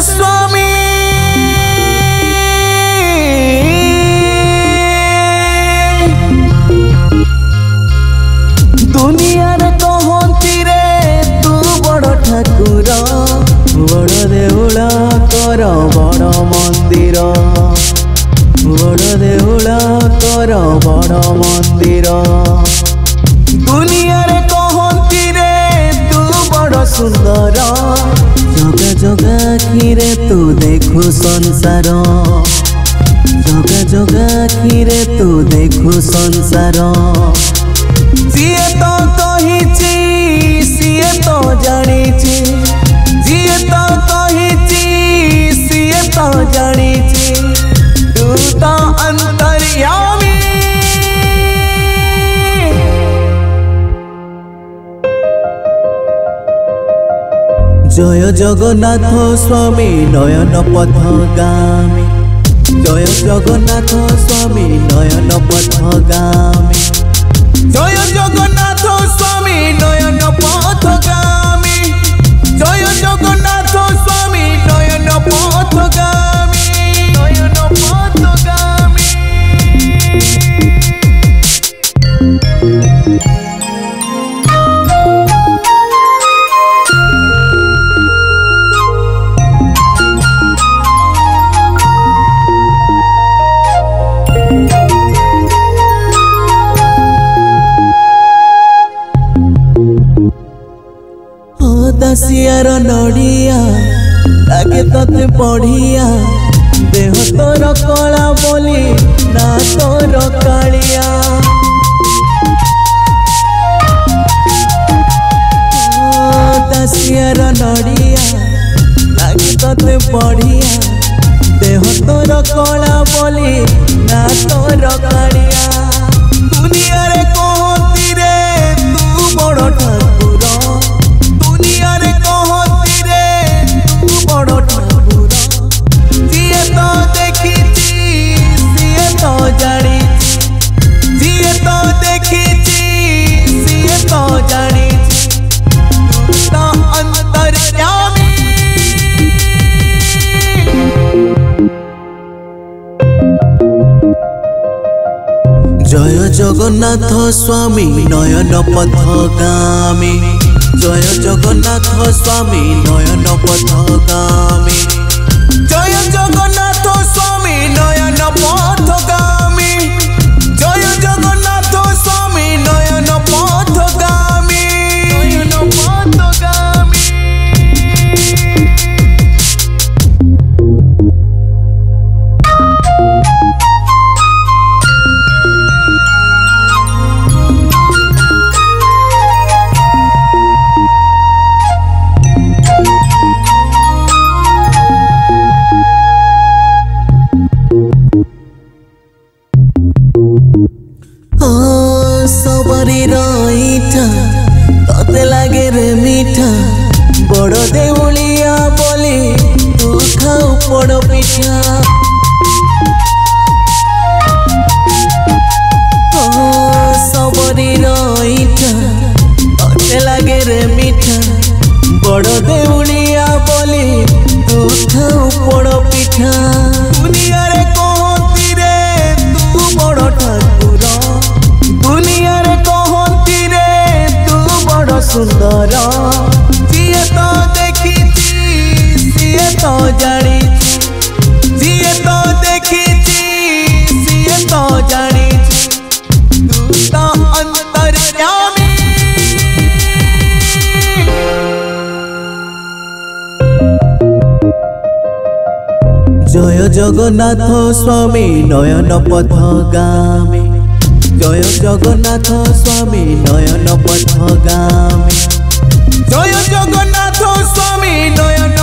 स्वामी दुनिया रे कहती रे तू बड़ ठाकुर बड़ देउला कर बड़ मंदिर बड़ देउला कर बड़ मंदिर दुनिया रे कहती रे तू बड़ सुंदर जगा जगा आखिरे तू देखु संसार जगा जगा आखिरे तू देखु संसार जिए तो कहिची सिए तो जानिची जिए तो कहिची सिए तो जानिची तू तो अंतर्यामी जय जगन्नाथ स्वामी नयन पथगामी जय जगन्नाथ स्वामी नयन पथगामी जय जगन्नाथ स्वामी नयन पथगामी जय जगन्नाथ स्वामी नयन पथगामी नयन पथगामी दसियार नड़िया लगे तते बढ़िया देह तोर कला बोली ना तोर कालिया दसियार नड़िया लगे तते बढ़िया देह तोर कला बोली ना तोर कालिया दुनिया रे कहती रे तू बड़ ठाकुर जय जगन्नाथ स्वामी नयन पथगामी जय जगन्नाथ स्वामी नयन पथगामी जय जगन्नाथ स्वामी नयन पथगामी जय जगन्नाथ स्वामी नयन पथगामी नयन पथगामी तते लागे रे मीठा बड़ देउलिया बोली तू खाऊ पड़ पिठा सबरी रईठा तते लागे रे मीठा बड़ देउलिया बोली तू खाऊ पड़ पिठा दुनिया रे कहती रे तू बड़ ठाकुर दुनिया रे कहती रे तू बड़ सुंदर जिए तो देखिची सिए तो जानिची जिए तो देखिची सिए तो जानिची तू तो अंतर्यामी जय जगन्नाथ स्वामी नयन पथगामी जय जगन्नाथ स्वामी नयन पथगामी जय जगन्नाथ स्वामी नयन